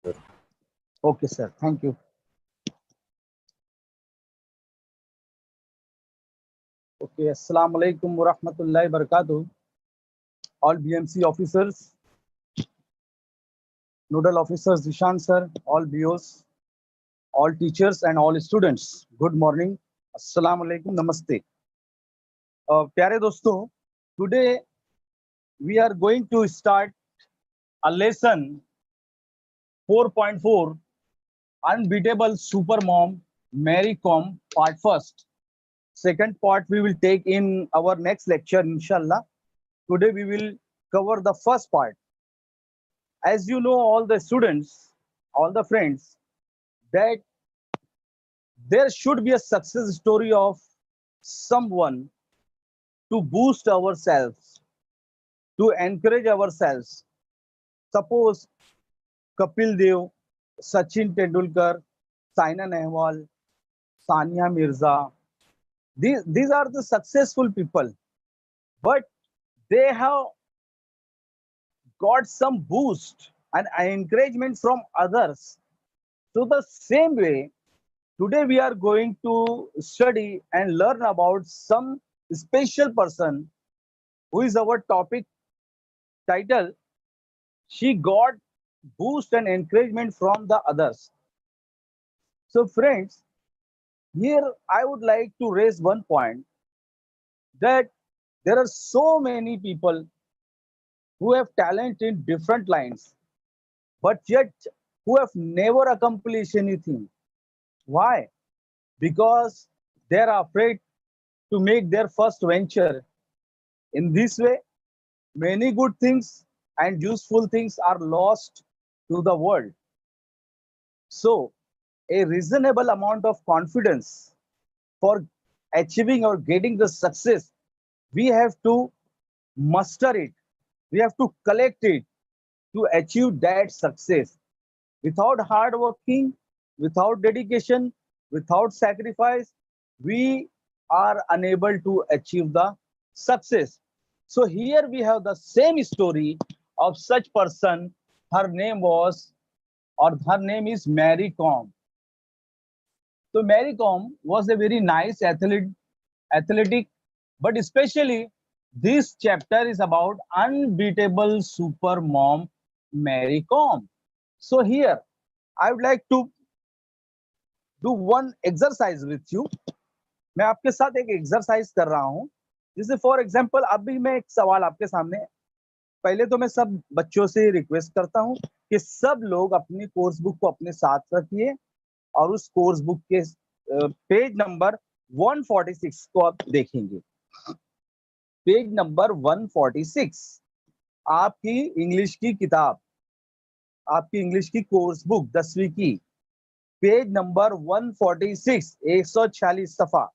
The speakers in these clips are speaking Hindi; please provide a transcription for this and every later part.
Okay, sir. Thank you. Okay, Assalamu alaikum wa rahmatullahi wa barakatuh. All BMC officers, nodal officers, Zishan sir, all BOs, all teachers and all students. Good morning. Assalamu alaikum. Namaste. प्यारे दोस्तों, today we are going to start a lesson 4.4 Unbeatable Supermom Mary Kom part first. Second part we will take in our next lecture, inshallah. Today we will cover the first part. As you know, all the students, all the friends, that there should be a success story of someone to boost ourselves, to encourage ourselves. Suppose Kapil Dev, Sachin Tendulkar, Saina Nehwal, Sania Mirza. These are the successful people, but they have got some boost and encouragement from others. So the same way, today we are going to study and learn about some special person who is our topic title. She got boost and encouragement from the others. So friends, here I would like to raise one point, that there are so many people who have talent in different lines, but yet who have never accomplished anything. Why? Because they are afraid to make their first venture. In this way, many good things and useful things are lost to the world. So, a reasonable amount of confidence for achieving or getting the success, we have to muster it, we have to collect it to achieve that success. Without hard working, without dedication, without sacrifice, we are unable to achieve the success. So here we have the same story of such person. Her name was, or her name is Mary Kom. So Mary Kom was a very nice athletic, but especially this chapter is about unbeatable super mom Mary Kom. So here I would like to do one exercise with you. मैं आपके साथ एक एक्सरसाइज कर रहा हूं, जैसे फॉर एग्जांपल अभी मैं एक सवाल आपके सामने, पहले तो मैं सब बच्चों से रिक्वेस्ट करता हूं कि सब लोग अपनी कोर्स बुक को अपने साथ रखिए और उस कोर्स बुक के पेज नंबर 146 को आप देखेंगे। पेज नंबर 146 आपकी इंग्लिश की किताब, आपकी इंग्लिश की कोर्स बुक 10वीं की, पेज नंबर 146, 146 सफा।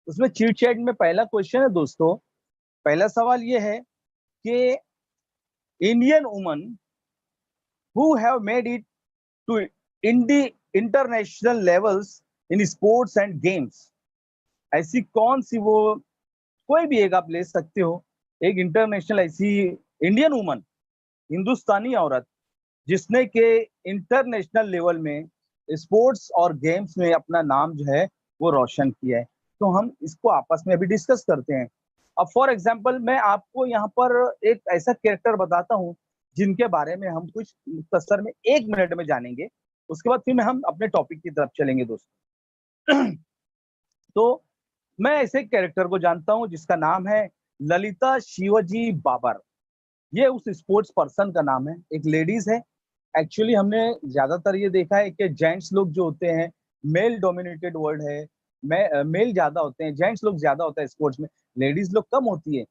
उसमें चीट चैट में पहला क्वेश्चन है दोस्तों, पहला सवाल ये है कि Indian woman who have made it to international levels in sports and games, ऐसी कौन सी वो, कोई भी एक आप ले सकते हो, एक इंटरनेशनल ऐसी इंडियन वुमन, हिंदुस्तानी औरत जिसने के इंटरनेशनल लेवल में स्पोर्ट्स और गेम्स में अपना नाम जो है वो रोशन किया है। तो हम इसको आपस में अभी डिस्कस करते हैं। अब फॉर एग्जांपल मैं आपको यहाँ पर एक ऐसा कैरेक्टर बताता हूँ जिनके बारे में हम कुछ मुख्तसर में 1 मिनट में जानेंगे, उसके बाद फिर हम अपने टॉपिक की तरफ चलेंगे दोस्तों। तो मैं ऐसे कैरेक्टर को जानता हूँ जिसका नाम है ललिता शिवाजी बाबर। ये उस स्पोर्ट्स पर्सन का नाम है, एक लेडीज है। एक्चुअली हमने ज्यादातर ये देखा है कि जेंट्स लोग जो होते हैं, मेल डोमिनेटेड वर्ल्ड है, मेल ज्यादा होते हैं, जेंट्स लोग ज्यादा होता है स्पोर्ट्स में, लेडीज लोग कम होती है।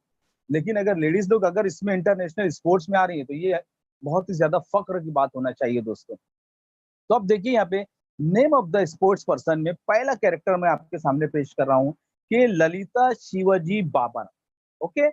लेकिन अगर लेडीज लोग अगर इसमें इंटरनेशनल स्पोर्ट्स में आ रही है तो ये बहुत ही ज्यादा फक्र की बात होना चाहिए दोस्तों। तो अब देखिए यहाँ पे name of the sports person में पहला कैरेक्टर मैं आपके सामने पेश कर रहा हूँ कि ललिता शिवाजी बाबर। ओके,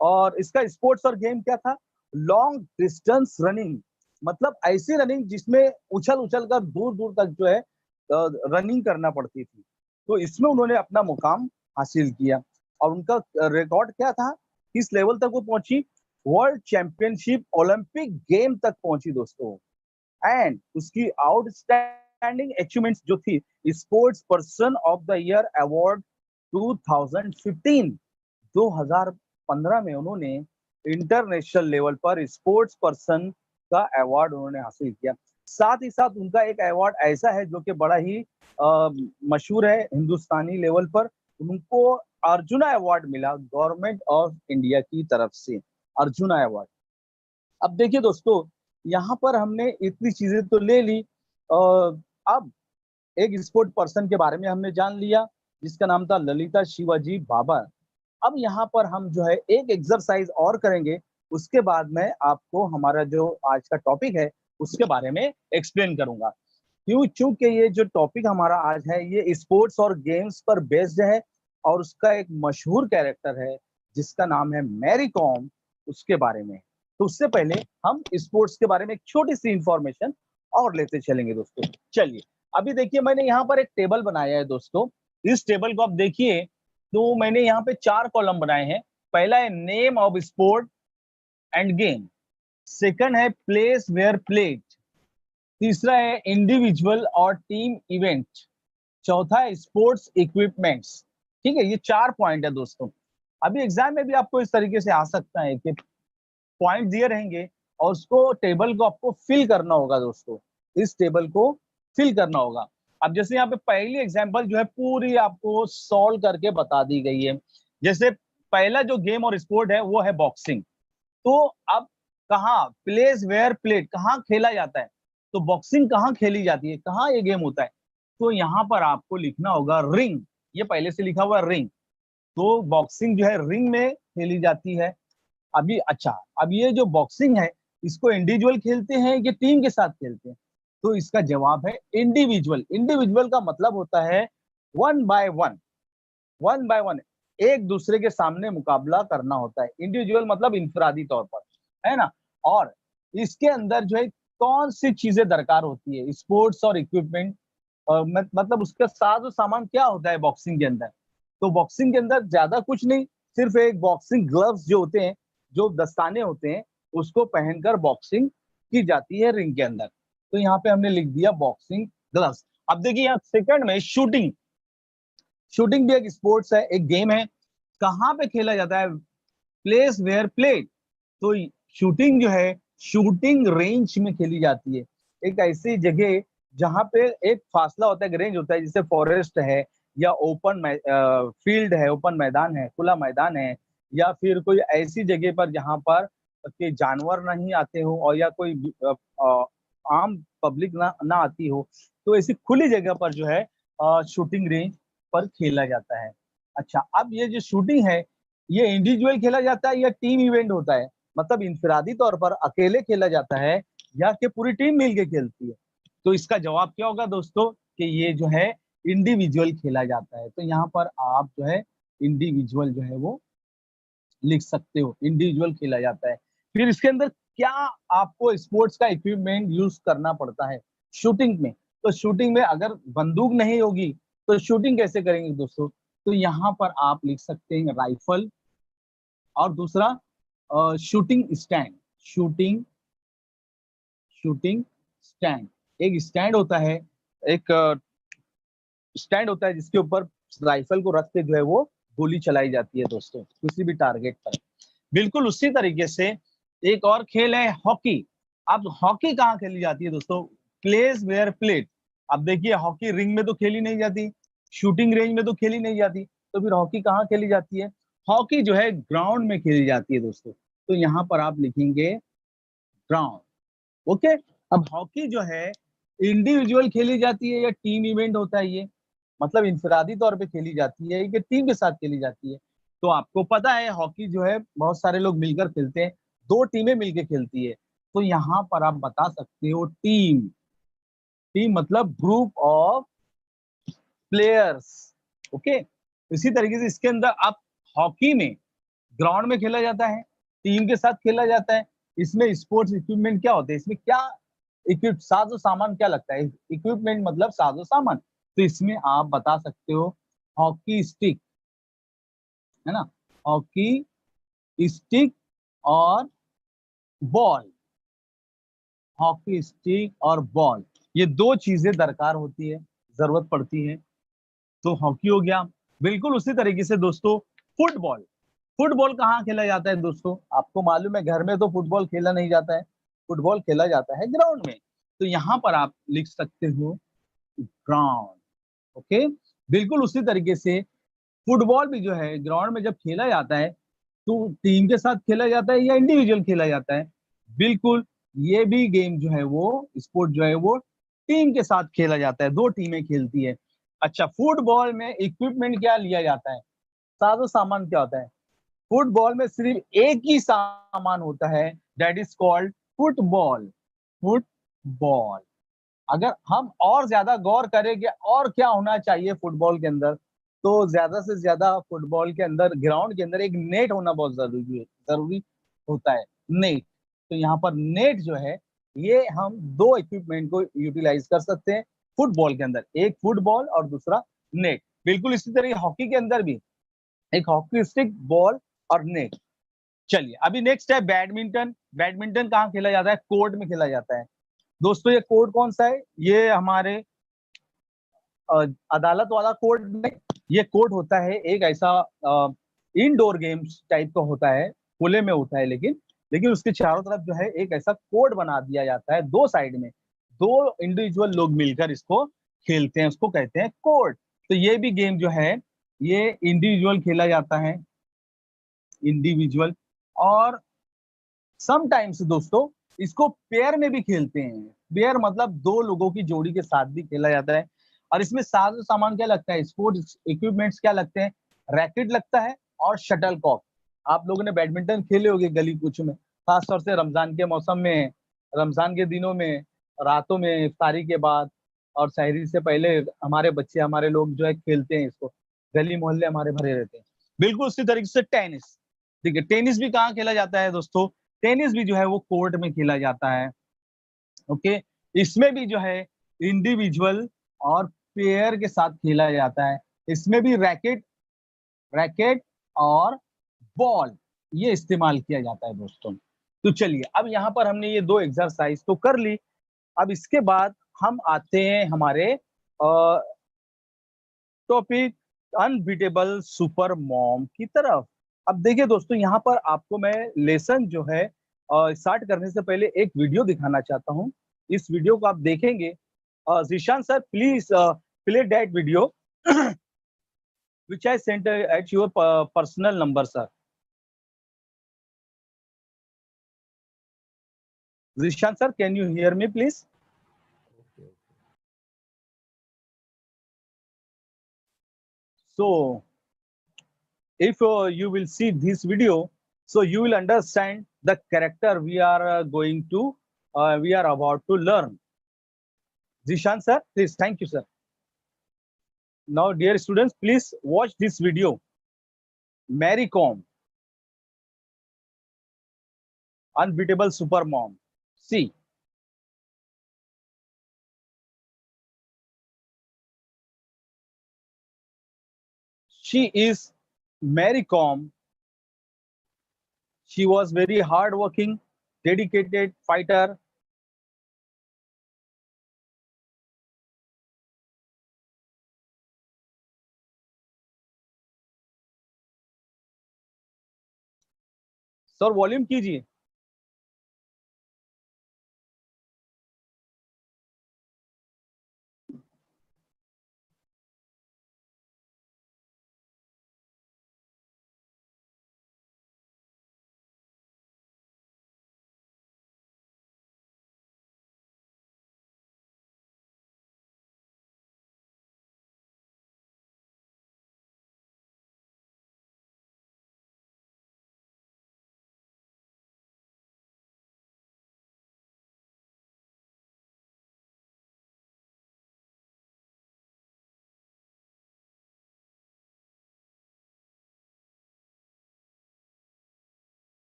और इसका स्पोर्ट्स और गेम क्या था? लॉन्ग डिस्टेंस रनिंग, मतलब ऐसी रनिंग जिसमें उछल उछल कर दूर दूर तक जो है रनिंग करना पड़ती थी। तो इसमें उन्होंने अपना मुकाम हासिल किया और उनका रिकॉर्ड क्या था, किस लेवल तक वो पहुंची? वर्ल्ड चैंपियनशिप, ओलंपिक गेम तक पहुंची दोस्तों। एंड उसकी आउटस्टैंडिंग अचीवमेंट्स जो थी, sports person of the year award 2015, 2015 में उन्होंने इंटरनेशनल लेवल पर स्पोर्ट्स पर्सन का अवार्ड उन्होंने हासिल किया। साथ ही साथ उनका एक अवार्ड ऐसा है जो कि बड़ा ही मशहूर है हिंदुस्तानी लेवल पर, उनको अर्जुना अवार्ड मिला गवर्नमेंट ऑफ इंडिया की तरफ से, अर्जुना अवार्ड। अब देखिए दोस्तों, यहाँ पर हमने इतनी चीजें तो ले ली, अब एक स्पोर्ट पर्सन के बारे में हमने जान लिया जिसका नाम था ललिता शिवाजी बाबर। अब यहाँ पर हम जो है एक एक्सरसाइज और करेंगे, उसके बाद में आपको हमारा जो आज का टॉपिक है उसके बारे में एक्सप्लेन करूंगा। क्यों? चूंकि ये जो टॉपिक हमारा आज है ये स्पोर्ट्स और गेम्स पर बेस्ड है, और उसका एक मशहूर कैरेक्टर है जिसका नाम है मैरी कॉम, उसके बारे में। तो उससे पहले हम स्पोर्ट्स के बारे में एक छोटी सी इंफॉर्मेशन और लेते चलेंगे दोस्तों। चलिए, अभी देखिए मैंने यहाँ पर एक टेबल बनाया है दोस्तों। इस टेबल को आप देखिए तो मैंने यहाँ पे 4 कॉलम बनाए हैं। पहला है name of sport end game, second है प्लेस वेयर प्लेड, तीसरा है इंडिविजुअल और टीम इवेंट, चौथा है स्पोर्ट्स इक्विपमेंट्स। ठीक है, ये 4 पॉइंट है दोस्तों। अभी एग्जाम में भी आपको इस तरीके से आ सकता है कि पॉइंट दिए रहेंगे और उसको टेबल को आपको फिल करना होगा दोस्तों, इस टेबल को फिल करना होगा। अब जैसे यहाँ पे पहली एग्जांपल जो है पूरी आपको सॉल्व करके बता दी गई है। जैसे पहला जो गेम और स्पोर्ट है वो है बॉक्सिंग। तो अब कहाँ प्लेस वेयर प्लेड, कहाँ खेला जाता है, तो बॉक्सिंग कहाँ खेली जाती है, कहाँ ये गेम होता है, तो यहाँ पर आपको लिखना होगा रिंग। ये पहले से लिखा हुआ रिंग, तो बॉक्सिंग जो है रिंग में खेली जाती है। अभी अच्छा, अब ये जो बॉक्सिंग है इसको इंडिविजुअल खेलते हैं कि टीम के साथ खेलते हैं, तो इसका जवाब है इंडिविजुअल। इंडिविजुअल का मतलब होता है one by one, one by one, एक दूसरे के सामने मुकाबला करना होता है। इंडिविजुअल मतलब इंफरादी तौर पर, है ना। और इसके अंदर जो है कौन सी चीजें दरकार होती है, स्पोर्ट्स और इक्विपमेंट, मतलब उसका साज सामान क्या होता है बॉक्सिंग के अंदर। तो बॉक्सिंग के अंदर ज्यादा कुछ नहीं, सिर्फ एक बॉक्सिंग ग्लव्स जो होते हैं, जो दस्ताने होते हैं, उसको पहनकर बॉक्सिंग की जाती है रिंग के अंदर। तो यहाँ पे हमने लिख दिया बॉक्सिंग ग्लव्स। अब देखिए यहाँ सेकंड में शूटिंग, शूटिंग भी एक स्पोर्ट्स है, एक गेम है। कहाँ पे खेला जाता है, प्लेस वेयर प्लेड। तो शूटिंग जो है शूटिंग रेंज में खेली जाती है, एक ऐसी जगह जहां पे एक फासला होता है, एक रेंज होता है, जैसे फॉरेस्ट है या ओपन फील्ड है, ओपन मैदान है, खुला मैदान है, या फिर कोई ऐसी जगह पर जहां पर के जानवर नहीं आते हो और या कोई आम पब्लिक ना आती हो, तो ऐसी खुली जगह पर जो है शूटिंग रेंज पर खेला जाता है। अच्छा, अब ये जो शूटिंग है ये इंडिविजुअल खेला जाता है या टीम इवेंट होता है, मतलब इंफरादी तौर पर अकेले खेला जाता है या कि पूरी टीम मिलके खेलती है। तो इसका जवाब क्या होगा दोस्तों कि ये जो है इंडिविजुअल खेला जाता है। तो यहाँ पर आप जो है इंडिविजुअल जो है वो लिख सकते हो, इंडिविजुअल खेला जाता है। फिर इसके अंदर क्या आपको स्पोर्ट्स का इक्विपमेंट यूज करना पड़ता है शूटिंग में, तो शूटिंग में अगर बंदूक नहीं होगी तो शूटिंग कैसे करेंगे दोस्तों, तो यहाँ पर आप लिख सकते हैं राइफल, और दूसरा shooting stand, shooting shooting stand, एक स्टैंड होता है, एक स्टैंड होता है जिसके ऊपर राइफल को रख के जो है वो गोली चलाई जाती है दोस्तों किसी भी टारगेट पर। बिल्कुल उसी तरीके से एक और खेल है हॉकी। अब हॉकी कहाँ खेली जाती है दोस्तों, प्लेस वेयर प्लेड। अब देखिए हॉकी रिंग में तो खेली नहीं जाती, शूटिंग रेंज में तो खेली नहीं जाती, तो फिर हॉकी कहाँ खेली जाती है, हॉकी जो है ग्राउंड में खेली जाती है दोस्तों। तो यहाँ पर आप लिखेंगे ग्राउंड। ओके, अब हॉकी जो है इंडिविजुअल खेली जाती है या टीम इवेंट होता है, ये मतलब इंफरादी तौर पे खेली जाती है कि टीम के साथ खेली जाती है। तो आपको पता है हॉकी जो है बहुत सारे लोग मिलकर खेलते हैं, 2 टीमें मिलकर खेलती है। तो यहाँ पर आप बता सकते हो टीम, टीम मतलब ग्रुप ऑफ प्लेयर्स। ओके, इसी तरीके से इसके अंदर आप हॉकी में ग्राउंड में खेला जाता है, टीम के साथ खेला जाता है। इसमें स्पोर्ट्स इक्विपमेंट क्या होते हैं, इसमें क्या इक्विप साजो सामान क्या लगता है, इक्विपमेंट मतलब साजो सामान। तो इसमें आप बता सकते हो हॉकी स्टिक, है ना, हॉकी स्टिक और बॉल, हॉकी स्टिक और बॉल, ये दो चीजें दरकार होती है, जरूरत पड़ती है। तो हॉकी हो गया। बिल्कुल उसी तरीके से दोस्तों फुटबॉल, फुटबॉल कहाँ खेला जाता है दोस्तों? आपको मालूम है घर में तो फुटबॉल खेला नहीं जाता है, फुटबॉल खेला जाता है ग्राउंड में। तो यहाँ पर आप लिख सकते हो ग्राउंड। ओके, बिल्कुल उसी तरीके से फुटबॉल भी जो है ग्राउंड में जब खेला जाता है तो टीम के साथ खेला जाता है या इंडिविजुअल खेला जाता है? बिल्कुल, ये भी गेम जो है वो स्पोर्ट जो है वो टीम के साथ खेला जाता है, दो टीमें खेलती है। अच्छा, फुटबॉल में इक्विपमेंट क्या लिया जाता है, साजो सामान क्या होता है? फुटबॉल में सिर्फ एक ही सामान होता है, that is called football. Football. अगर हम और ज्यादा गौर करें कि और क्या होना चाहिए फुटबॉल के अंदर, तो ज्यादा से ज्यादा फुटबॉल के अंदर ग्राउंड के अंदर एक नेट होना बहुत जरूरी होता है। नेट। तो यहाँ पर नेट जो है, ये हम दो इक्विपमेंट को यूटिलाइज कर सकते हैं फुटबॉल के अंदर, एक फुटबॉल और दूसरा नेट। बिल्कुल इसी तरह हॉकी के अंदर भी एक हॉकी स्टिक, बॉल और नेट। चलिए अभी नेक्स्ट है बैडमिंटन। बैडमिंटन कहाँ खेला जाता है? कोर्ट में खेला जाता है दोस्तों। ये कोर्ट कौन सा है? ये हमारे अदालत वाला कोर्ट में, ये कोर्ट होता है एक ऐसा इंडोर गेम्स टाइप का होता है, खुले में होता है, लेकिन उसके चारों तरफ जो है एक ऐसा कोर्ट बना दिया जाता है, दो साइड में दो इंडिविजुअल लोग मिलकर इसको खेलते हैं, उसको कहते हैं कोर्ट। तो ये भी गेम जो है ये इंडिविजुअल खेला जाता है, इंडिविजुअल। और समटाइम्स दोस्तों इसको पेयर में भी खेलते हैं। पेयर मतलब दो लोगों की जोड़ी के साथ भी खेला जाता है। और इसमें साजो सामान क्या लगता है, स्पोर्ट्स इक्विपमेंट्स क्या लगते हैं? रैकेट लगता है और शटल कॉक। आप लोगों ने बैडमिंटन खेले होंगे गली कूच में, खासतौर से रमजान के मौसम में, रमजान के दिनों में, रातों में इफ्तारी के बाद और सहरी से पहले हमारे बच्चे, हमारे लोग जो है खेलते हैं इसको, गली मोहल्ले हमारे भरे रहते हैं। बिल्कुल उसी तरीके से टेनिस। ठीक है, टेनिस भी कहाँ खेला जाता है दोस्तों? टेनिस भी जो है वो कोर्ट में खेला जाता है। ओके, इसमें भी जो है इंडिविजुअल और पेयर के साथ खेला जाता है। इसमें भी रैकेट, रैकेट और बॉल ये इस्तेमाल किया जाता है दोस्तों। तो चलिए अब यहाँ पर हमने ये दो एक्सरसाइज तो कर ली। अब इसके बाद हम आते हैं हमारे टॉपिक अनबीटेबल सुपर मॉम की तरफ। अब देखिए दोस्तों, यहाँ पर आपको मैं लेसन जो है स्टार्ट करने से पहले एक वीडियो दिखाना चाहता हूँ। इस वीडियो को आप देखेंगे। Zeeshan sir please play that video which I sent at your personal number sir. Zeeshan sir, can you hear me please? So if you will see this video, so you will understand the character we are we are about to learn. Zishan sir, please, thank you sir. Now dear students, please watch this video. Mary Kom, unbeatable super mom. See, she is Mary Kom. She was very hardworking, dedicated fighter. Sir, volume कीजिए।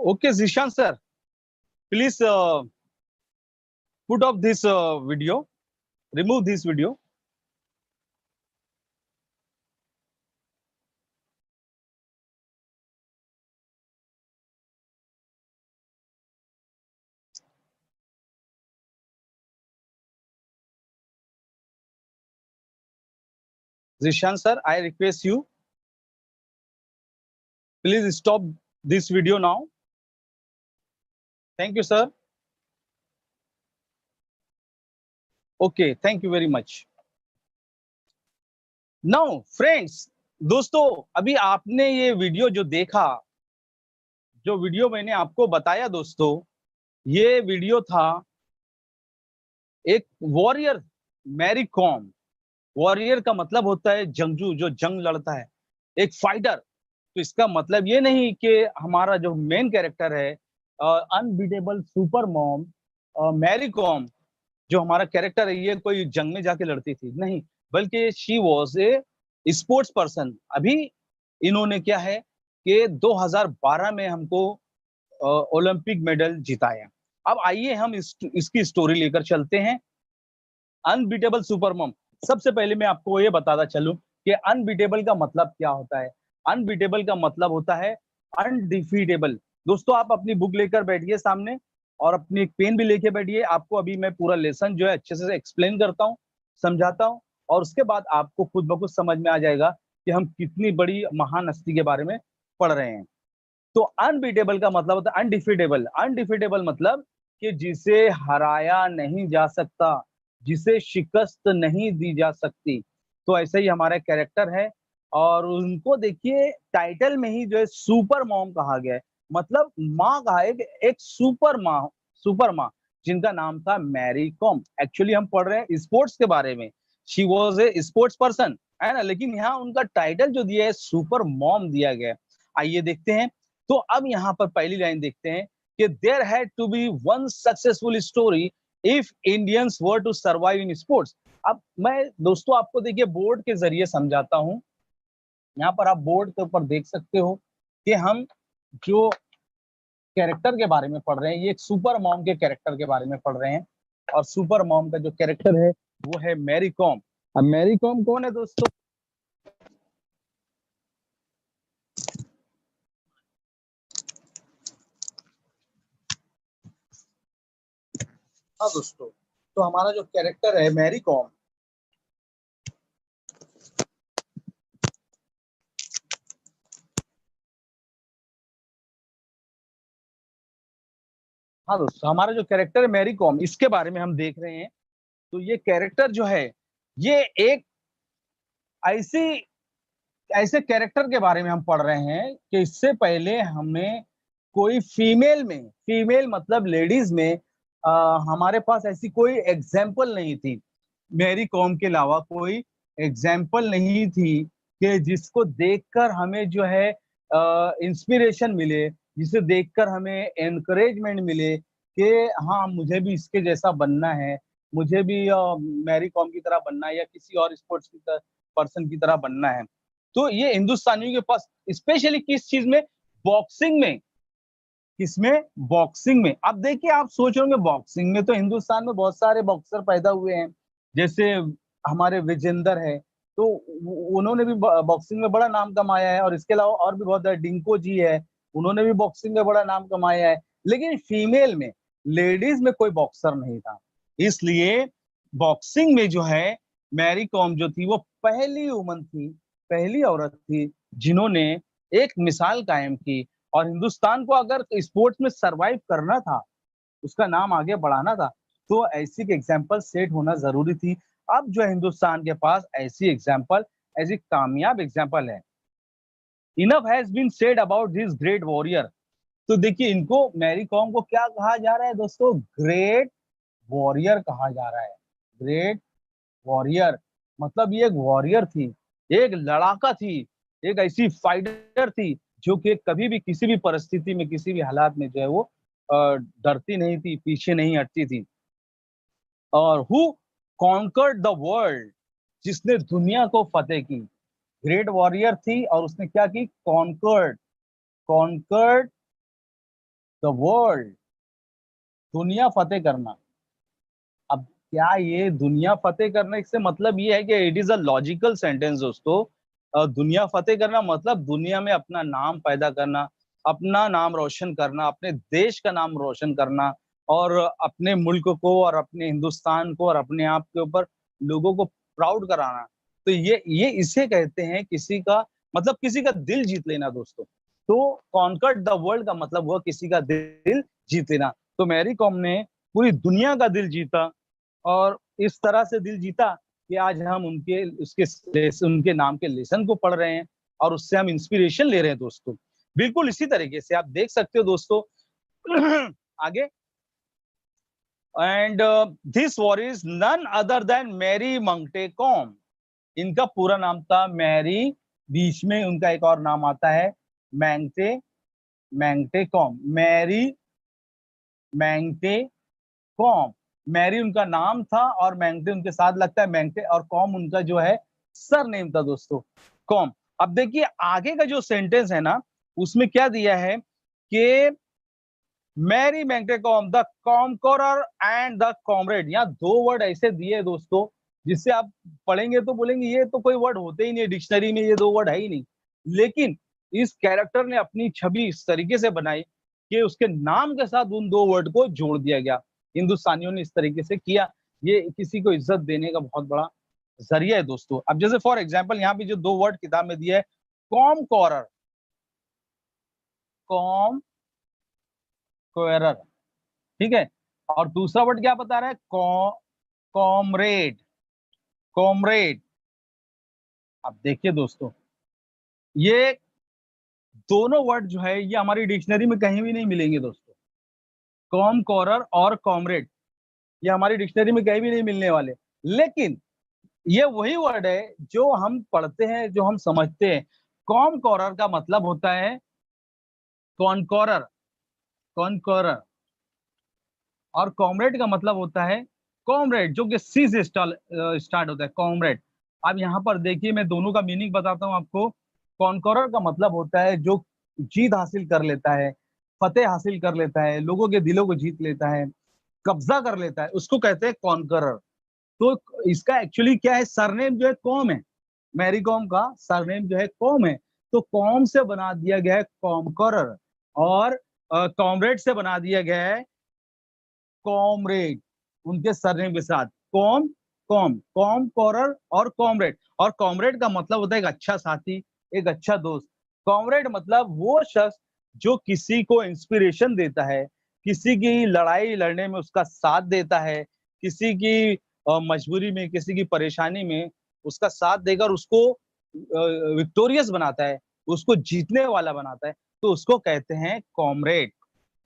Okay, Zishan sir, please put off this video, remove this video. Zishan sir, I request you, please stop this video now. Thank you, sir. Okay, thank you very much. Now, friends, दोस्तों, अभी आपने ये वीडियो जो देखा, जो वीडियो मैंने आपको बताया दोस्तों, ये वीडियो था एक वॉरियर, मैरी कॉम। वॉरियर का मतलब होता है जंगजू, जो जंग लड़ता है, एक फाइटर। तो इसका मतलब ये नहीं कि हमारा जो मेन कैरेक्टर है, unbeatable super mom Mary Kom, जो हमारा कैरेक्टर है, ये कोई जंग में जाके लड़ती थी, नहीं, बल्कि she was a sports person. अभी इन्होंने क्या है कि 2012 में हमको ओलंपिक मेडल जिताया। अब आइए हम इसकी स्टोरी लेकर चलते हैं। अनबीटेबल सुपर मॉम, सबसे पहले मैं आपको ये बताता चलूं कि अनबीटेबल का मतलब क्या होता है। अनबीटेबल का मतलब होता है अनडिफीटेबल। दोस्तों, आप अपनी बुक लेकर बैठिए सामने और अपनी एक पेन भी लेके बैठिए। आपको अभी मैं पूरा लेसन जो है अच्छे से एक्सप्लेन करता हूँ, समझाता हूँ, और उसके बाद आपको खुद ब खुद समझ में आ जाएगा कि हम कितनी बड़ी महान हस्ती के बारे में पढ़ रहे हैं। तो अनबीटेबल का मतलब होता है अनडिफीटेबल। अनडिफीटेबल मतलब कि जिसे हराया नहीं जा सकता, जिसे शिकस्त नहीं दी जा सकती। तो ऐसे ही हमारा कैरेक्टर है, और उनको देखिए टाइटल में ही जो है सुपर मॉम कहा गया है, मतलब माँ कहा है कि एक सुपर माँ जिनका नाम था मैरी कॉम। एक्चुअली हम पढ़ रहे हैं स्पोर्ट्स के बारे में, she was a sports person, है ना, लेकिन यहाँ उनका टाइटल जो दिया है सुपर मॉम दिया गया है। आइए देखते हैं। तो अब यहाँ पर पहली लाइन देखते हैं कि there had to be one successful story if Indians were to survive in sports. अब मैं दोस्तों आपको देखिए बोर्ड के जरिए समझाता हूं। यहाँ पर आप बोर्ड के ऊपर देख सकते हो कि हम जो कैरेक्टर के बारे में पढ़ रहे हैं, ये एक सुपर मॉम के कैरेक्टर के बारे में पढ़ रहे हैं। और सुपर मॉम का जो कैरेक्टर है वो है मैरी कॉम। अब मैरी कॉम कौन है दोस्तों? हाँ दोस्तों, तो हमारा जो कैरेक्टर है मैरी कॉम, हाँ दोस्तों, हमारा जो कैरेक्टर है मैरी कॉम, इसके बारे में हम देख रहे हैं। तो ये कैरेक्टर जो है, ये एक ऐसी ऐसे कैरेक्टर के बारे में हम पढ़ रहे हैं कि इससे पहले हमें कोई फीमेल मतलब लेडीज में हमारे पास ऐसी कोई एग्जाम्पल नहीं थी। मैरी कॉम के अलावा कोई एग्जाम्पल नहीं थी कि जिसको देखकर हमें जो है इंस्पिरेशन मिले, जिसे देखकर हमें एनकरेजमेंट मिले कि हाँ, मुझे भी इसके जैसा बनना है, मुझे भी मैरी कॉम की तरह बनना है, या किसी और स्पोर्ट्स की पर्सन की तरह बनना है। तो ये हिंदुस्तानियों के पास स्पेशली किस चीज में? बॉक्सिंग में। किसमें? बॉक्सिंग में। अब देखिए, आप सोच रहे होंगे बॉक्सिंग में तो हिंदुस्तान में बहुत सारे बॉक्सर पैदा हुए हैं, जैसे हमारे विजेंदर है, तो उन्होंने भी बॉक्सिंग में बड़ा नाम कमाया है, और इसके अलावा और भी बहुत है, डिंको जी है, उन्होंने भी बॉक्सिंग में बड़ा नाम कमाया है। लेकिन फीमेल में, लेडीज में कोई बॉक्सर नहीं था। इसलिए बॉक्सिंग में जो है मैरी कॉम जो थी वो पहली वुमन थी, पहली औरत थी जिन्होंने एक मिसाल कायम की। और हिंदुस्तान को अगर स्पोर्ट्स में सरवाइव करना था, उसका नाम आगे बढ़ाना था, तो ऐसी एग्जाम्पल सेट होना जरूरी थी। अब जो है हिंदुस्तान के पास ऐसी एग्जाम्पल, ऐसी कामयाब एग्जाम्पल है। Enough has been said about this great warrior. तो देखिए, इनको मैरी कॉम को क्या कहा जा रहा है दोस्तों? ग्रेट वॉरियर कहा जा रहा है। ग्रेट वॉरियर मतलब ये एक वॉरियर थी, एक लड़ाका थी, एक ऐसी फाइटर थी जो कि कभी भी किसी भी परिस्थिति में, किसी भी हालात में जो है वो डरती नहीं थी, पीछे नहीं हटती थी। और हु कॉन्कर्ड द वर्ल्ड, जिसने दुनिया को फतेह की। ग्रेट वॉरियर थी और उसने क्या की? कॉन्कर्ड। कॉन्कर्ड द वर्ल्ड, दुनिया फतेह करना। अब क्या ये दुनिया फतेह करने से मतलब ये है कि it is a logical sentence दोस्तों। दुनिया फतेह करना मतलब दुनिया में अपना नाम पैदा करना, अपना नाम रोशन करना, अपने देश का नाम रोशन करना, और अपने मुल्क को और अपने हिंदुस्तान को और अपने आप के ऊपर लोगों को प्राउड कराना। तो ये इसे कहते हैं किसी का मतलब किसी का दिल जीत लेना दोस्तों। तो कॉन्कर्ड द वर्ल्ड का मतलब हुआ किसी का दिल जीत लेना। तो मैरी कॉम ने पूरी दुनिया का दिल जीता, और इस तरह से दिल जीता कि आज हम उनके नाम के लेसन को पढ़ रहे हैं और उससे हम इंस्पिरेशन ले रहे हैं दोस्तों। बिल्कुल इसी तरीके से आप देख सकते हो दोस्तों आगे। And this war is none other than Mary Mangte Kom. इनका पूरा नाम था मैरी, बीच में उनका एक और नाम आता है मैंगटे, मैंगटे com, Mary Mangte com. Mary उनका नाम था और मैंगटे उनके साथ लगता है, मैंगटे, और कॉम उनका जो है सर नेम था दोस्तों, कॉम। अब देखिए आगे का जो सेंटेंस है ना, उसमें क्या दिया है कि Mary Mangte Kom the conqueror and the comrade. यहाँ दो वर्ड ऐसे दिए दोस्तों जिससे आप पढ़ेंगे तो बोलेंगे ये तो कोई वर्ड होते ही नहीं, डिक्शनरी में ये दो वर्ड है ही नहीं। लेकिन इस कैरेक्टर ने अपनी छवि इस तरीके से बनाई कि उसके नाम के साथ उन दो वर्ड को जोड़ दिया गया। हिंदुस्तानियों ने इस तरीके से किया। ये किसी को इज्जत देने का बहुत बड़ा जरिया है दोस्तों। अब जैसे फॉर एग्जाम्पल यहाँ पे जो दो वर्ड किताब में दिया है, कॉम कॉरर, कॉम कोरर, ठीक है। और दूसरा वर्ड क्या बता रहा है, कॉमरेड, कॉमरेड। अब देखिए दोस्तों, ये दोनों वर्ड जो है ये हमारी डिक्शनरी में कहीं भी नहीं मिलेंगे दोस्तों। कॉम कॉरर और कॉमरेड ये हमारी डिक्शनरी में कहीं भी नहीं मिलने वाले। लेकिन ये वही वर्ड है जो हम पढ़ते हैं, जो हम समझते हैं। कॉम कॉरर का मतलब होता है कॉनकॉरर, कॉनकॉरर, और कॉमरेड का मतलब होता है कॉमरेड, जो कि सी से स्टार्ट होता है, कॉमरेड। अब यहाँ पर देखिए मैं दोनों का मीनिंग बताता हूँ आपको। कॉनकॉरर का मतलब होता है जो जीत हासिल कर लेता है, फतेह हासिल कर लेता है, लोगों के दिलों को जीत लेता है, कब्जा कर लेता है, उसको कहते हैं कॉनकरर। तो इसका एक्चुअली क्या है, सरनेम जो है कॉम है, मैरी कॉम का सरनेम जो है कॉम है। तो कॉम से बना दिया गया है कॉमकरर, और कॉमरेड से बना दिया गया है कॉमरेड, उनके सरनेम के साथ। कॉम, कॉम, कॉम कॉरर और कॉमरेड। और कॉमरेड का मतलब होता है एक अच्छा साथी, एक अच्छा दोस्त। कॉमरेड मतलब वो शख्स जो किसी को इंस्पिरेशन देता है, किसी की लड़ाई लड़ने में उसका साथ देता है, किसी की मजबूरी में, किसी की परेशानी में उसका साथ देकर उसको विक्टोरियस बनाता है, उसको जीतने वाला बनाता है, तो उसको कहते हैं कॉमरेड।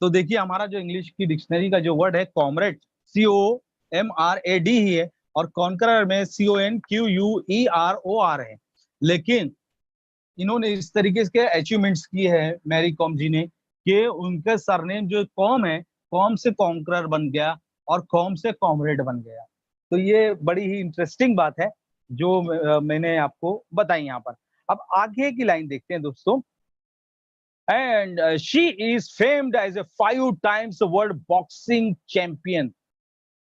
तो देखिए हमारा जो इंग्लिश की डिक्शनरी का जो वर्ड है कॉमरेड, COMRAD ही है, और कॉन्करर में CONQUEROR है। लेकिन इन्होंने इस तरीके के अचीवमेंट्स की है मैरी कॉम जी ने कि उनके सरनेम जो कॉम है, कॉम से कॉन्करर बन गया और कॉम से कॉमरेड बन गया। तो ये बड़ी ही इंटरेस्टिंग बात है जो मैंने आपको बताई यहाँ पर। अब आगे की लाइन देखते हैं दोस्तों। And she is famed as a 5 times world boxing champion.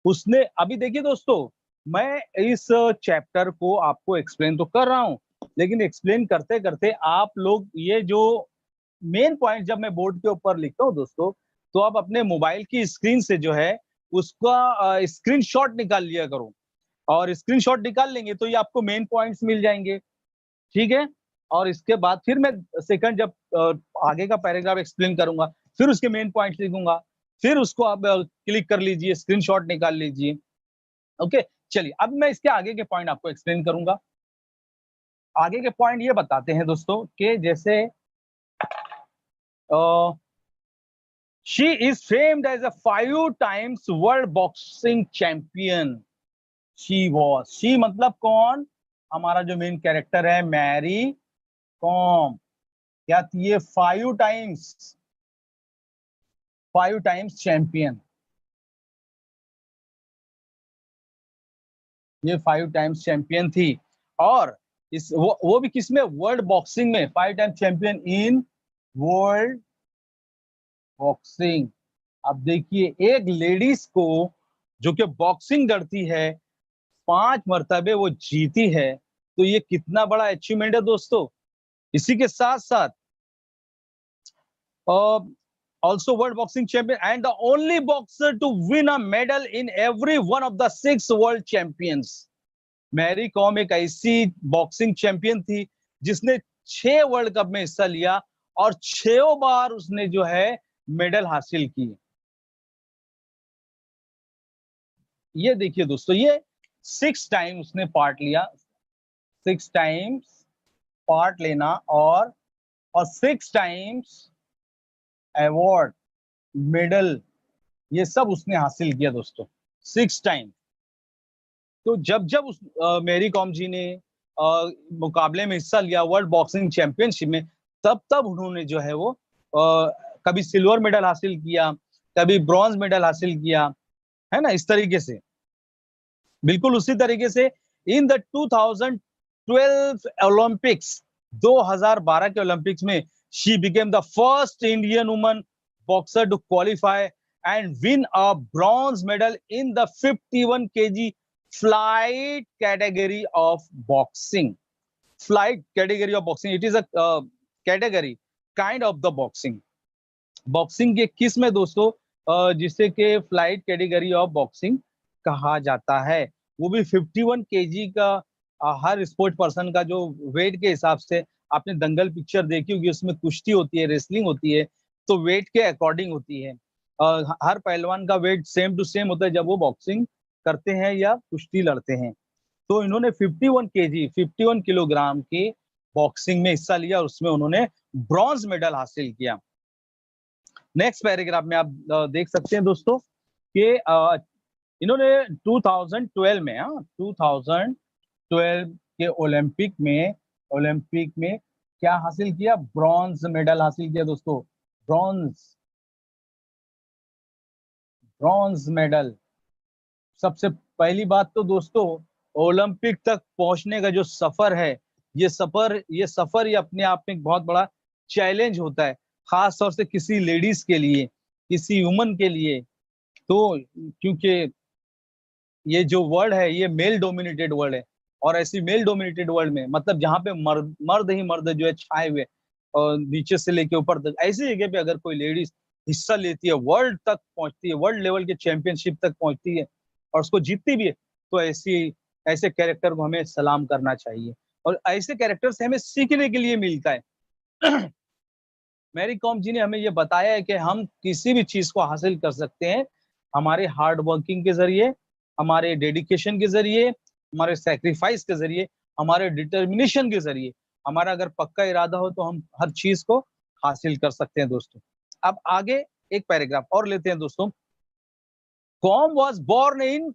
उसने, अभी देखिए दोस्तों, मैं इस चैप्टर को आपको एक्सप्लेन तो कर रहा हूं, लेकिन एक्सप्लेन करते करते आप लोग ये जो मेन पॉइंट जब मैं बोर्ड के ऊपर लिखता हूँ दोस्तों, तो आप अपने मोबाइल की स्क्रीन से जो है उसका स्क्रीनशॉट निकाल लिया करो। और स्क्रीनशॉट निकाल लेंगे तो ये आपको मेन पॉइंट्स मिल जाएंगे, ठीक है। और इसके बाद फिर मैं सेकंड जब आगे का पैराग्राफ एक्सप्लेन करूंगा, फिर उसके मेन पॉइंट लिखूंगा, फिर उसको आप क्लिक कर लीजिए, स्क्रीनशॉट निकाल लीजिए। ओके, चलिए अब मैं इसके आगे के पॉइंट आपको एक्सप्लेन करूंगा। आगे के पॉइंट ये बताते हैं दोस्तों कि जैसे she is famed as a 5 times world boxing champion. She मतलब कौन, हमारा जो मेन कैरेक्टर है मैरी कॉम, क्या थी ये, 5 times चैंपियन। ये 5 times चैंपियन थी, और इस वो भी किसमें, वर्ल्ड बॉक्सिंग में, 5 times champion in world boxing. अब देखिए एक लेडीज को जो कि बॉक्सिंग करती है 5 मरतबे वो जीती है, तो ये कितना बड़ा अचीवमेंट है दोस्तों। इसी के साथ साथ also world boxing champion and the only boxer to win a medal in every one of the 6 world champions। Mary Kom एक ऐसी बॉक्सिंग चैंपियन थी जिसने 6 वर्ल्ड कप में हिस्सा लिया और 6 बार उसने जो है मेडल हासिल किए। ये देखिए दोस्तों, ये 6 टाइम उसने पार्ट लिया, 6 टाइम्स पार्ट लेना और 6 टाइम्स अवार्ड, मेडल, ये सब उसने हासिल किया दोस्तों, 6 टाइम। तो जब जब उस मेरी कॉम जी ने मुकाबले में हिस्सा लिया वर्ल्ड बॉक्सिंग चैंपियनशिप में, तब तब उन्होंने जो है वो कभी सिल्वर मेडल हासिल किया, कभी ब्रॉन्ज मेडल हासिल किया, है ना, इस तरीके से। बिल्कुल उसी तरीके से इन द 2012 ओलंपिक्स, 2012 के ओलंपिक्स में she became the first Indian woman boxer to qualify and win a bronze medal in the 51 kg flight category of boxing. Flight category of boxing, it is a category kind of the boxing. Boxing के किस में दोस्तों, जिसे के फ्लाइट कैटेगरी ऑफ बॉक्सिंग कहा जाता है, वो भी 51 kg का। हर स्पोर्ट पर्सन का जो वेट के हिसाब से, आपने दंगल पिक्चर देखी होगी, उसमें कुश्ती होती है, रेसलिंग होती है, तो वेट के अकॉर्डिंग होती है। हर पहलवान का वेट सेम टू सेम होता है जब वो बॉक्सिंग करते हैं या कुश्ती लड़ते हैं। तो इन्होंने 51 kg 51 किलोग्राम की बॉक्सिंग में हिस्सा लिया और उसमें उन्होंने ब्रॉन्ज मेडल हासिल किया। नेक्स्ट पैराग्राफ में आप देख सकते हैं दोस्तों कि इन्होंने 2012 में 2012 के ओलंपिक में क्या हासिल किया, ब्रॉन्ज मेडल हासिल किया दोस्तों। Bronze bronze medal. सबसे पहली बात तो दोस्तों, ओलंपिक तक पहुंचने का जो सफर है, ये सफर ये अपने आप में एक बहुत बड़ा चैलेंज होता है, खास तौर से किसी लेडीज के लिए, किसी वुमन के लिए। तो क्योंकि ये जो वर्ल्ड है ये मेल डोमिनेटेड वर्ल्ड है, और ऐसी मेल डोमिनेटेड वर्ल्ड में मतलब जहाँ पे मर्द मर्द ही मर्द जो है छाए हुए, और नीचे से लेके ऊपर तक, ऐसी जगह पे अगर कोई लेडीज हिस्सा लेती है, वर्ल्ड तक पहुंचती है, वर्ल्ड लेवल के चैंपियनशिप तक पहुंचती है और उसको जीतती भी है, तो ऐसे कैरेक्टर को हमें सलाम करना चाहिए, और ऐसे कैरेक्टर से हमें सीखने के लिए मिलता है। मैरी कॉम जी ने हमें ये बताया है कि हम किसी भी चीज को हासिल कर सकते हैं हमारे हार्ड वर्किंग के जरिए, हमारे डेडिकेशन के जरिए, हमारे सेक्रीफाइस के जरिए, हमारे डिटर्मिनेशन के जरिए। हमारा अगर पक्का इरादा हो तो हम हर चीज को हासिल कर सकते हैं दोस्तों। अब आगे एक पैराग्राफ और लेते हैं दोस्तों। Kom was born in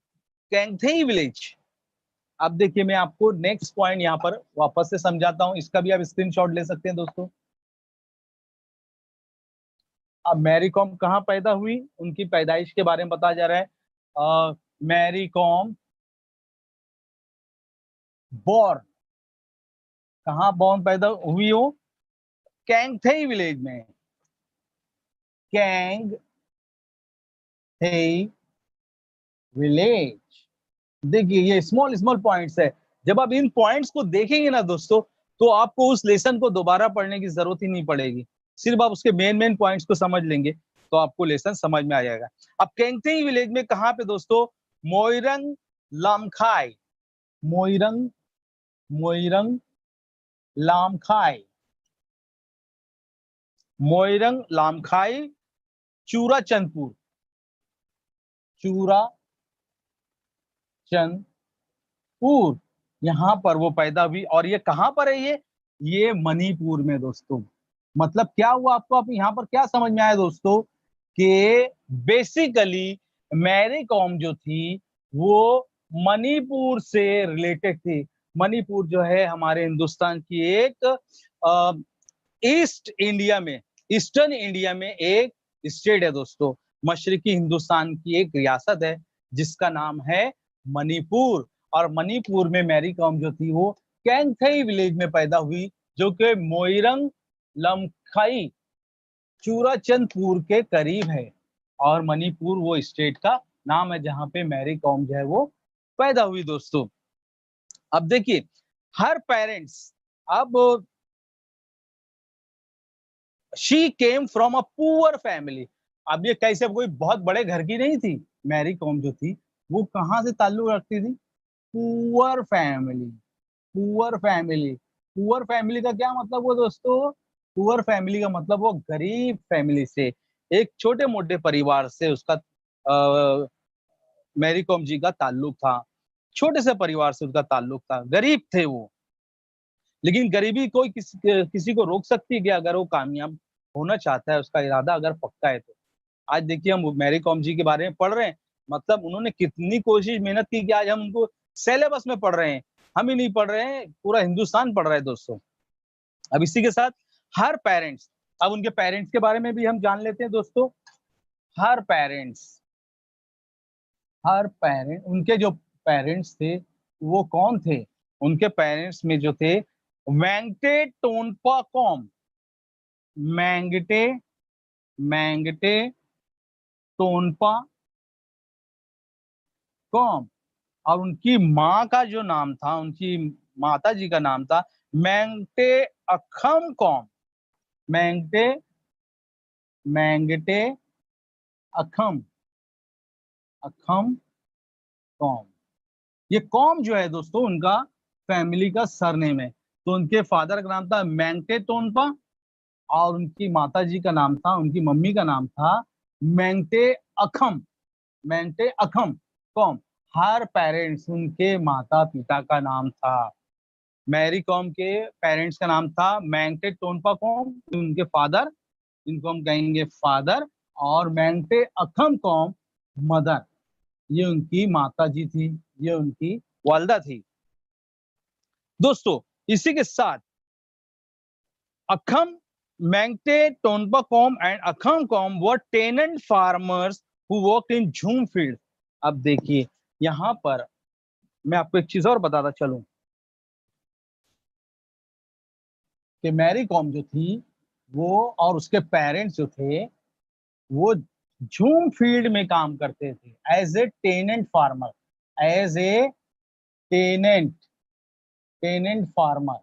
Kangathei village. अब देखिए मैं आपको नेक्स्ट पॉइंट यहाँ पर वापस से समझाता हूँ, इसका भी आप स्क्रीनशॉट ले सकते हैं दोस्तों। अब मैरी कॉम कहाँ पैदा हुई, उनकी पैदाइश के बारे में बताया जा रहा है। मैरी कॉम बोर्न, कहाँ बोर्न पैदा हुई हो, कैंगथई विलेज में। कैंगथई विलेज। देखिए ये स्मॉल स्मॉल पॉइंट्स है, जब आप इन पॉइंट्स को देखेंगे ना दोस्तों, तो आपको उस लेसन को दोबारा पढ़ने की जरूरत ही नहीं पड़ेगी, सिर्फ आप उसके मेन मेन पॉइंट्स को समझ लेंगे तो आपको लेसन समझ में आ जाएगा। अब कैंगथई विलेज में कहाँ पे दोस्तों, मोइरंग लामखाई, मोइरंग मोइरंग लामखाई, मोइरंग लामखाई, चूरा चंदपुर, चूरा चंदपुर, यहाँ पर वो पैदा हुई। और ये कहाँ पर है, ये मणिपुर में दोस्तों। मतलब क्या हुआ आपको, आप यहाँ पर क्या समझ में आया दोस्तों, कि बेसिकली मैरी कॉम जो थी वो मणिपुर से रिलेटेड थी। मणिपुर जो है हमारे हिंदुस्तान की एक ईस्टर्न इंडिया में एक स्टेट है दोस्तों, मशरकी हिंदुस्तान की एक रियासत है जिसका नाम है मणिपुर। और मणिपुर में मैरी कॉम जो थी वो कैंगथई विलेज में पैदा हुई, जो कि मोइरंग लमखाई चूराचंदपुर के करीब है और मणिपुर वो स्टेट का नाम है जहां पे मैरी कॉम जो है वो पैदा हुई दोस्तों। अब देखिए हर पेरेंट्स, अब she came from a poor family. अब ये कैसे, कोई बहुत बड़े घर की नहीं थी। मैरी कॉम जो थी वो कहाँ से ताल्लुक रखती थी? Poor family. Poor family, poor family का क्या मतलब हुआ दोस्तों? पुअर फैमिली का मतलब वो गरीब फैमिली से, एक छोटे मोटे परिवार से उसका मैरी कॉम जी का ताल्लुक था। छोटे से परिवार से उसका ताल्लुक था, गरीब थे वो। लेकिन गरीबी कोई किसी को रोक सकती है कि अगर वो कामयाब होना चाहता है, उसका इरादा अगर पक्का है तो। आज देखिए हम मैरी कॉम जी के बारे में पढ़ रहे हैं, मतलब उन्होंने कितनी कोशिश मेहनत की कि आज हम उनको सिलेबस में पढ़ रहे हैं। हम ही नहीं पढ़ रहे हैं, पूरा हिंदुस्तान पढ़ रहा है दोस्तों। अब इसी के साथ हर पेरेंट्स, अब उनके पेरेंट्स के बारे में भी हम जान लेते हैं दोस्तों। हर पेरेंट्स, हर पेरेंट, उनके जो पेरेंट्स थे वो कौन थे? उनके पेरेंट्स में जो थे, वेंकटे टोनपा कॉम, मैंगटे मैंगटे टोनपा कॉम। और उनकी माँ का जो नाम था, उनकी माता जी का नाम था मैंगटे अखम कॉम। मैंगटे मैंगटे अखम अखम कॉम। ये कॉम जो है दोस्तों उनका फैमिली का सरनेम है। तो उनके फादर का नाम था मैंगटे टोनपा और उनकी माता जी का नाम था, उनकी मम्मी का नाम था मैंगटे अखम। मैंगटे अखम कॉम। हर पेरेंट्स, उनके माता पिता का नाम था। मैरी कॉम के पेरेंट्स का नाम था मैंगटे टोनपा कॉम, उनके फादर, इनको हम कहेंगे फादर। और मैंगटे अखम कॉम मदर, ये उनकी माता जी थी, ये उनकी वालदा थी दोस्तों। इसी के साथ Akham, Mangte Tonpa Kom and Akham Kom were tenant farmers who worked in jhum field. अब देखिए यहाँ पर मैं आपको एक चीज और बताता चलूं कि मैरी कॉम जो थी वो और उसके पेरेंट्स जो थे वो झूम फील्ड में काम करते थे as a tenant farmer. As a tenant tenant farmer,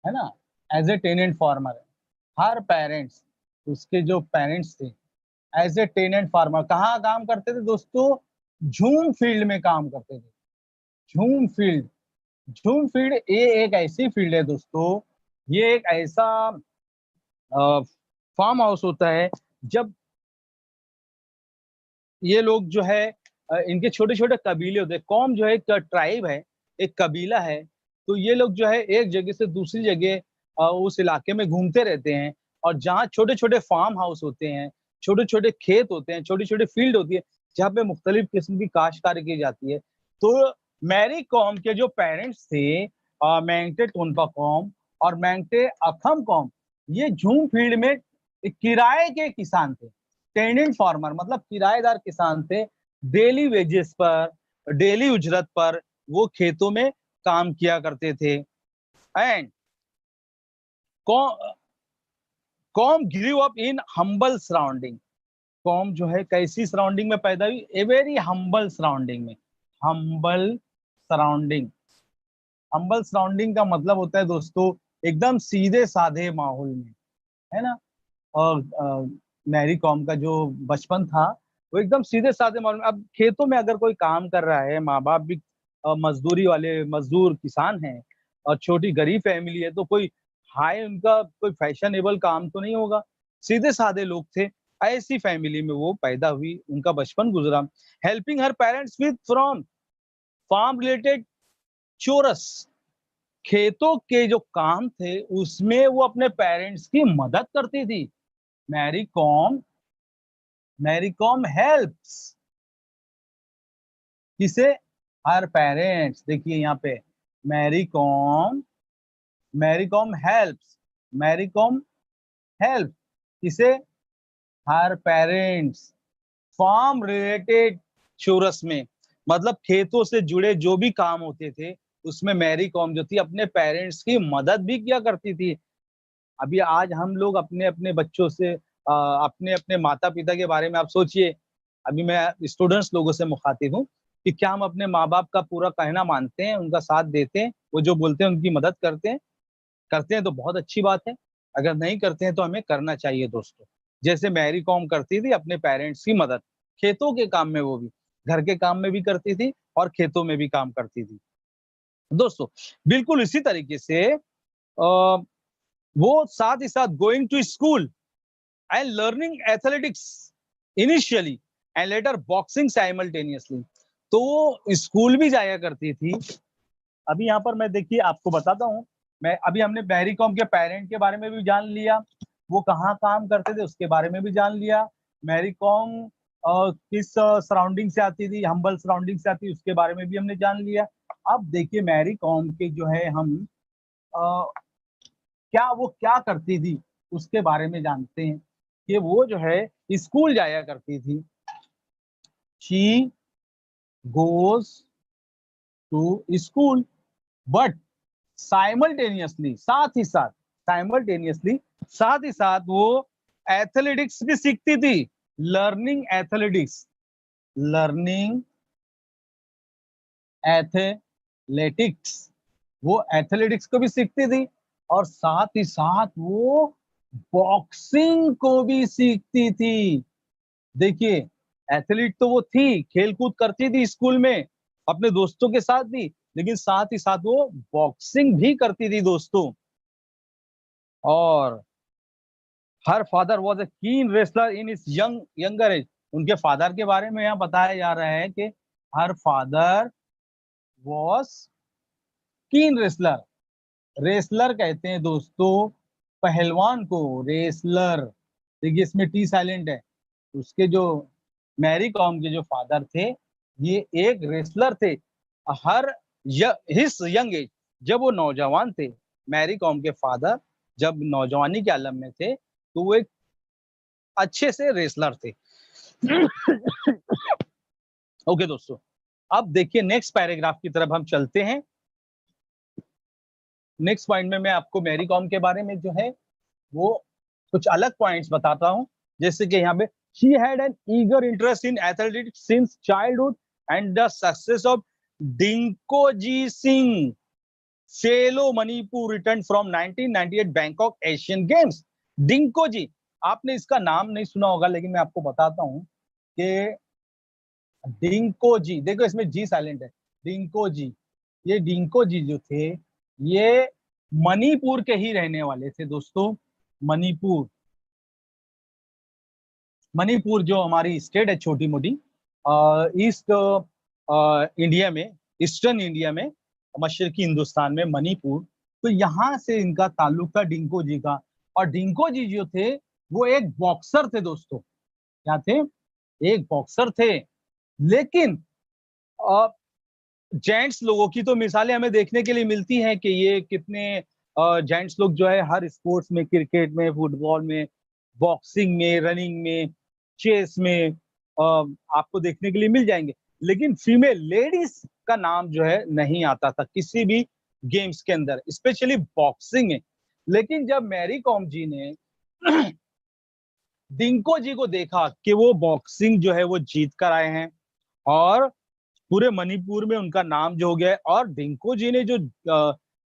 है ना, as a tenant farmer. Her parents, उसके जो पेरेंट्स थे एज ए टेनेंट फार्मर कहाँ काम करते थे दोस्तों? झूम फील्ड में काम करते थे। झूम फील्ड, झूम फील्ड ये एक ऐसी फील्ड है दोस्तों, ये एक ऐसा फार्म हाउस होता है जब ये लोग जो है इनके छोटे छोटे कबीले होते हैं। कौम जो है एक ट्राइब है, एक कबीला है। तो ये लोग जो है एक जगह से दूसरी जगह उस इलाके में घूमते रहते हैं। और जहाँ छोटे छोटे फार्म हाउस होते हैं, छोटे छोटे खेत होते हैं, छोटी छोटी फील्ड होती है जहाँ पे मुख्तलिफ किस्म की काश्तकारी की जाती है। तो मैरी कॉम के जो पेरेंट्स थे, मैंगटे टोनपा कॉम और मैंगटे अखम कॉम, ये झूम फील्ड में एक किराए के किसान थे। टेनेंट फार्मर मतलब किराएदार किसान थे। डेली वेजेस पर, डेली उजरत पर वो खेतों में काम किया करते थे। And com grew up in humble surrounding. Com जो है कैसी सराउंडिंग में पैदा हुई? ए वेरी हम्बल सराउंडिंग में। हम्बल सराउंडिंग, हम्बल सराउंडिंग का मतलब होता है दोस्तों एकदम सीधे साधे माहौल में, है ना। और मैरी कॉम का जो बचपन था वो एकदम सीधे साधे माहौल में। अब खेतों में अगर कोई काम कर रहा है, माँ बाप भी मजदूरी वाले मजदूर किसान हैं और छोटी गरीब फैमिली है, तो कोई हाई, उनका कोई फैशनेबल काम तो नहीं होगा। सीधे साधे लोग थे, ऐसी फैमिली में वो पैदा हुई, उनका बचपन गुजरा। Helping her parents with from farm related chores. खेतों के जो काम थे उसमें वो अपने पेरेंट्स की मदद करती थी। मैरी कॉम, मैरी कॉम हेल्प्स किसे? Her parents. देखिए यहाँ पे मैरी कॉम, मैरी कॉम हेल्प्स, मैरी कॉम हेल्प किसे? Her parents farm related chores में, मतलब खेतों से जुड़े जो भी काम होते थे उसमें मैरी कॉम जो थी अपने पेरेंट्स की मदद भी किया करती थी। अभी आज हम लोग अपने अपने बच्चों से अपने अपने माता पिता के बारे में आप सोचिए, अभी मैं स्टूडेंट्स लोगों से मुखातिब हूँ कि क्या हम अपने माँ बाप का पूरा कहना मानते हैं, उनका साथ देते हैं, वो जो बोलते हैं उनकी मदद करते हैं? करते हैं तो बहुत अच्छी बात है, अगर नहीं करते हैं तो हमें करना चाहिए दोस्तों। जैसे मैरी कॉम करती थी अपने पेरेंट्स की मदद, खेतों के काम में, वो भी घर के काम में भी करती थी और खेतों में भी काम करती थी। दोस्तों बिल्कुल इसी तरीके से वो साथ ही साथ going to school and learning athletics initially and later boxing simultaneously. तो वो स्कूल भी जाया करती थी। अभी यहाँ पर मैं देखिए आपको बताता हूँ, मैं अभी हमने मैरी कॉम के पेरेंट के बारे में भी जान लिया, वो कहाँ काम करते थे उसके बारे में भी जान लिया, मैरी कॉम किस सराउंडिंग से आती थी, हम्बल सराउंडिंग से आती, उसके बारे में भी हमने जान लिया। अब देखिए मैरी कॉम के जो है हम अ, क्या वो क्या करती थी उसके बारे में जानते हैं कि वो जो है स्कूल जाया करती थी। She goes to school but simultaneously, साथ ही साथ वो एथलेटिक्स भी सीखती थी। लर्निंग एथलेटिक्स, लर्निंग एथलेटिक्स, वो एथलेटिक्स को भी सीखती थी और साथ ही साथ वो बॉक्सिंग को भी सीखती थी। देखिए एथलीट तो वो थी, खेल कूद करती थी स्कूल में अपने दोस्तों के साथ भी, लेकिन साथ ही साथ वो बॉक्सिंग भी करती थी दोस्तों। और हर फादर वाज अ कीन wrestler in his younger age. उनके फादर के बारे में यहाँ बताया जा रहा है कि हर फादर वाज कीन रेसलर। रेसलर कहते हैं दोस्तों पहलवान को, रेसलर। देखिए इसमें टी साइलेंट है। उसके जो मैरी कॉम के जो फादर थे ये एक रेसलर थे। हर हिस यंग एज, जब वो नौजवान थे, मैरी कॉम के फादर जब नौजवानी के आलम में थे तो वो एक अच्छे से रेसलर थे। ओके दोस्तों, अब देखिए नेक्स्ट पैराग्राफ की तरफ हम चलते हैं। नेक्स्ट पॉइंट में मैं आपको मैरी कॉम के बारे में जो है वो कुछ अलग पॉइंट्स बताता हूं। जैसे कि यहाँ पे she had an eager interest in athletics since childhood and the success of Dingko Singh fellow Manipur return from 1998 Bangkok Asian Games. Dingko, आपने इसका नाम नहीं सुना होगा लेकिन मैं आपको बताता हूं कि डिंको जी, देखो इसमें जी साइलेंट है, डिंको जी। ये डिंको जी जो थे ये मणिपुर के ही रहने वाले थे दोस्तों। मणिपुर, मणिपुर जो हमारी स्टेट है छोटी मोटी ईस्ट इंडिया में, ईस्टर्न इंडिया में, मशरकी हिंदुस्तान में मणिपुर। तो यहाँ से इनका ताल्लुक था डिंको जी का। और डिंको जी जो थे वो एक बॉक्सर थे दोस्तों। क्या थे? एक बॉक्सर थे। लेकिन जेंट्स लोगों की तो मिसालें हमें देखने के लिए मिलती हैं कि ये कितने जेंट्स लोग जो है हर स्पोर्ट्स में, क्रिकेट में, फुटबॉल में, बॉक्सिंग में, रनिंग में, चेस में आपको देखने के लिए मिल जाएंगे। लेकिन फीमेल लेडीज का नाम जो है नहीं आता था किसी भी गेम्स के अंदर, स्पेशली बॉक्सिंग में। लेकिन जब मैरी कॉम जी ने डिंको जी को देखा कि वो बॉक्सिंग जो है वो जीत कर आए हैं और पूरे मणिपुर में उनका नाम जो हो गया है, और डिंको जी ने जो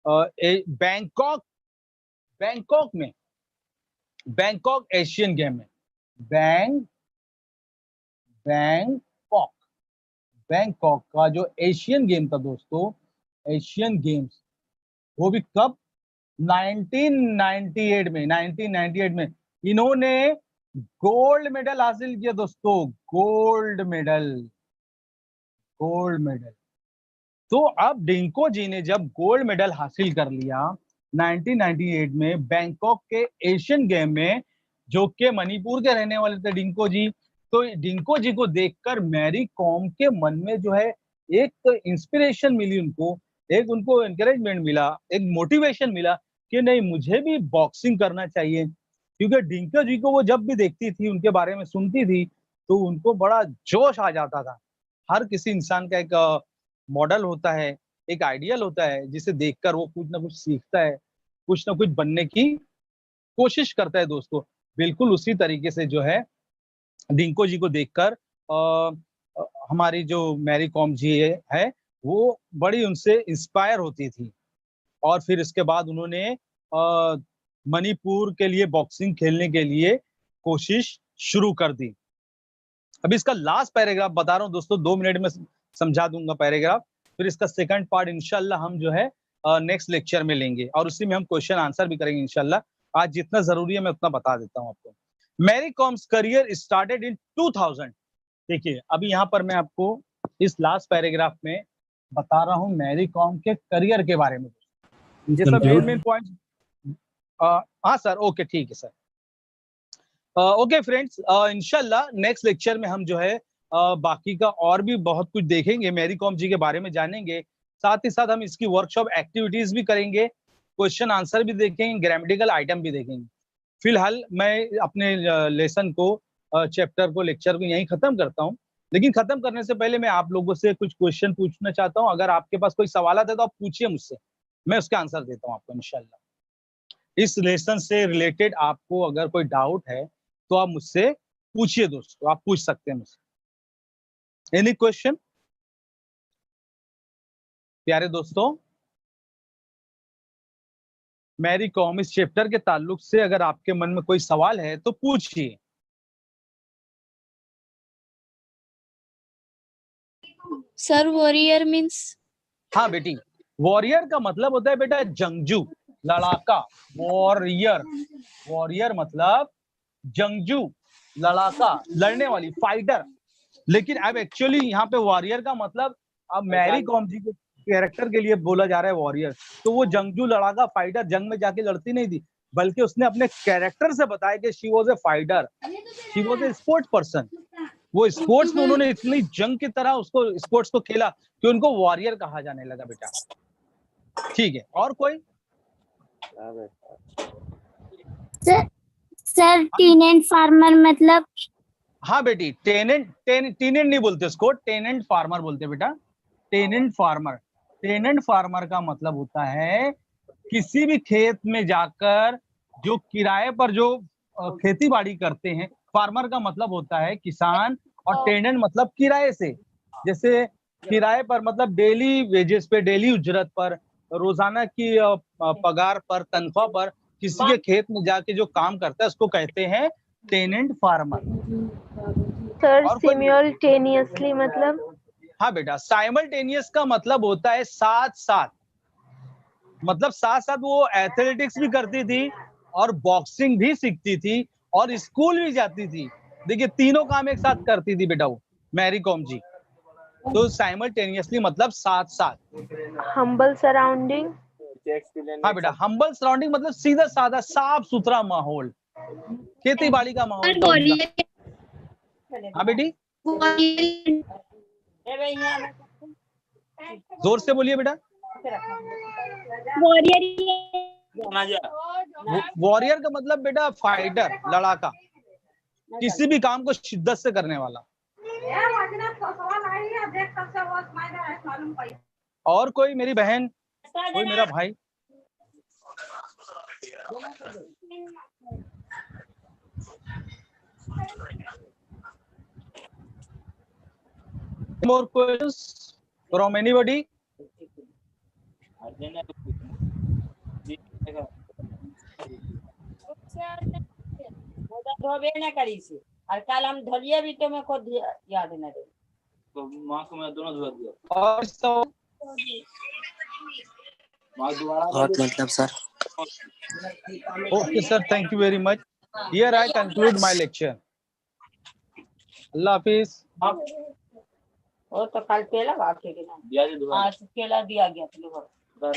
बैंकॉक, बैंकॉक में, बैंकॉक एशियन गेम में, बैंक बैंकॉक, बैंकॉक का जो एशियन गेम था दोस्तों, एशियन गेम्स, वो भी कब? 1998 में, 1998 में इन्होंने गोल्ड मेडल हासिल किया दोस्तों। Gold medal, gold medal. तो अब डिंको जी ने जब गोल्ड मेडल हासिल कर लिया 1998 में बैंकॉक के एशियन गेम में, जो कि मणिपुर के रहने वाले थे डिंको जी, तो डिंको जी को देखकर मैरी कॉम के मन में जो है एक इंस्पिरेशन मिली उनको, एक उनको एनकरेजमेंट मिला, एक मोटिवेशन मिला कि नहीं मुझे भी बॉक्सिंग करना चाहिए। क्योंकि डिंको जी को वो जब भी देखती थी, उनके बारे में सुनती थी, तो उनको बड़ा जोश आ जाता था। हर किसी इंसान का एक मॉडल होता है, एक आइडियल होता है जिसे देखकर वो कुछ ना कुछ सीखता है, कुछ ना कुछ बनने की कोशिश करता है दोस्तों। बिल्कुल उसी तरीके से जो है डिंको जी को देखकर हमारी जो मैरी कॉम जी है वो बड़ी उनसे इंस्पायर होती थी, और फिर इसके बाद उन्होंने मणिपुर के लिए बॉक्सिंग खेलने के लिए कोशिश शुरू कर दी। अभी इसका लास्ट पैराग्राफ बता रहा हूँ दोस्तों, 2 मिनट में समझा दूंगा पैराग्राफ, फिर इसका सेकंड पार्ट इंशाल्लाह हम जो है नेक्स्ट लेक्चर में लेंगे, और उसी में हम क्वेश्चन आंसर भी करेंगे इंशाल्लाह। आज जितना जरूरी है मैं उतना बता देता हूँ आपको। Mary Kom's career started in 2000। देखिए अभी यहाँ पर मैं आपको इस लास्ट पैराग्राफ में बता रहा हूँ मैरी कॉम के करियर के बारे में। ये सब मेन पॉइंट। हाँ सर, ओके ठीक है सर। ओके फ्रेंड्स, इंशाल्लाह नेक्स्ट लेक्चर में हम जो है बाकी का और भी बहुत कुछ देखेंगे, मैरी कॉम जी के बारे में जानेंगे, साथ ही साथ हम इसकी वर्कशॉप एक्टिविटीज भी करेंगे, क्वेश्चन आंसर भी देखेंगे, ग्रामेटिकल आइटम भी देखेंगे। फिलहाल मैं अपने लेसन को, चैप्टर को, लेक्चर को यहीं खत्म करता हूँ, लेकिन खत्म करने से पहले मैं आप लोगों से कुछ क्वेश्चन पूछना चाहता हूँ। अगर आपके पास कोई सवाल है तो आप पूछिए मुझसे, मैं उसका आंसर देता हूँ आपको इंशाल्लाह। इस लेसन से रिलेटेड आपको अगर कोई डाउट है तो आप मुझसे पूछिए दोस्तों, आप पूछ सकते हैं मुझसे। एनी क्वेश्चन प्यारे दोस्तों? मैरी कॉम इस चैप्टर के ताल्लुक से अगर आपके मन में कोई सवाल है तो पूछिए। Sir warrior means? हाँ बेटी, वॉरियर का मतलब होता है बेटा जंगजू, लड़ाका। वॉरियर, वॉरियर मतलब जंगजू, लड़ाका, लड़ने वाली, फाइटर। लेकिन अब एक्चुअली यहाँ पे वॉरियर का मतलब अब मैरी कॉम जी के कैरेक्टर के लिए बोला जा रहा है वॉरियर। तो वो जंगजू, लड़ाका, फाइटर जंग में जाके लड़ती नहीं थी, बल्कि उसने अपने कैरेक्टर से बताया कि she was A fighter, she was a sports person. वो स्पोर्ट्स में उन्होंने इतनी जंग की तरह उसको स्पोर्ट्स को खेला कि उनको वॉरियर कहा जाने लगा बेटा। ठीक है, और कोई? सर टेनेंट फार्मर मतलब? हाँ बेटी, टेनेंट टेनेंट नहीं बोलते उसको, टेनेंट फार्मर बोलते बेटा। टेनेंट फार्मर, टेनेंट फार्मर का मतलब होता है किसी भी खेत में जाकर जो किराए पर जो खेती बाड़ी करते हैं। फार्मर का मतलब होता है किसान, और टेनेंट मतलब किराए से। जैसे किराए पर मतलब डेली वेजेस पे, डेली उजरत पर, रोजाना की पगार पर, तनख्वाह पर किसी के खेत में जाके जो काम करता है उसको कहते हैं टेनेंट फार्मर। सर सिमिल्टेनियसली मतलब? हाँ बेटा, साइमल्टेनियस का मतलब होता है साथ साथ, मतलब साथ साथ वो एथलेटिक्स भी करती थी और बॉक्सिंग भी सीखती थी और स्कूल भी जाती थी। देखिए तीनों काम एक साथ करती थी बेटा वो मैरी कॉम जी। तो साइमल्टेनियसली मतलब साथ साथ। Humble surrounding? हाँ बेटा, हम्बल सराउंडिंग मतलब सीधा साधा साफ सुथरा माहौल, खेती बाड़ी का माहौल था उनका। हाँ बेटी, जोर से बोलिए बेटा। वॉरियर का मतलब बेटा फाइटर, लड़ाका, किसी भी काम को शिद्दत से करने वाला। और कोई मेरी बहन, कोई मेरा भाई? More questions from anybody? और कल हम धोलिए भी तो मेरे को याद न रहे, तो माँ को मैं दोनों धो दिया। और सब बहुत मतलब sir. Okay sir, thank you very much. Here I conclude my lecture. अल्लाह हाफिज। वो तो कल केला बाकी के ना आज केला दिया गया था।